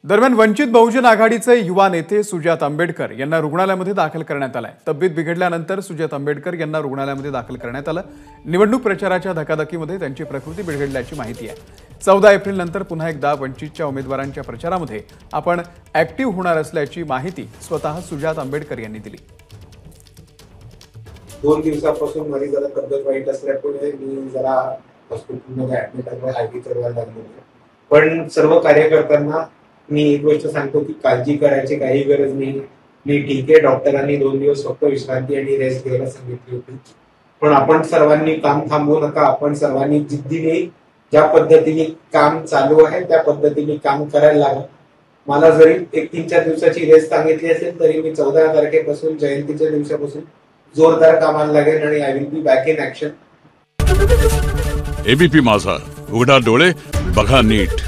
दरम्यान वंचित बहुजन आघाडीचे युवा नेते सुजात आंबेडकर यांना रुग्णालयामध्ये दाखल करण्यात आलाय। तब्येत बिघडल्यानंतर सुजात आंबेडकर यांना रुग्णालयामध्ये दाखल करण्यात आलं। निवडणूक प्रचाराच्या धकाधकीमध्ये त्यांची प्रकृती बिघडल्याची माहिती आहे। 14 एप्रिल नंतर पुन्हा एकदा वंचितच्या उमेदवारांच्या प्रचारामध्ये आपण ऍक्टिव्ह होणार असल्याची माहिती स्वतः सुजात आंबेडकर यांनी दिली। 2 दिवसापासून माझी जरा तब्येत वाईट असल्यामुळे मी जरा हॉस्पिटलमध्ये ऍडमिट आहे, आयव्ही करायला लागलो। पण सर्व कार्यकर्त्यांना मी एक गोष्ट सांगतो की काळजी करायची काही गरज नाही। मी ठीक आहे, डॉक्टरांनी 2 दिवस फक्त विश्रांती आणि रेस्ट घ्यायला सांगितली होती। पण आपण सर्वांनी काम थांबवू नका। आपण सर्वांनी जिद्दीने ज्या पद्धतीने काम चालू आहे त्या पद्धतीने काम करायला लागा। मला जरी एक 3-4 दिवसाची रेस्ट सांगितली असेल तरी मी 14 तारखेपासून जयंतीच्या दिवसापासून जोरदार कामाला लागेल आणि I will be back in action. ABP माझा, उघडा डोळे बघा नीट।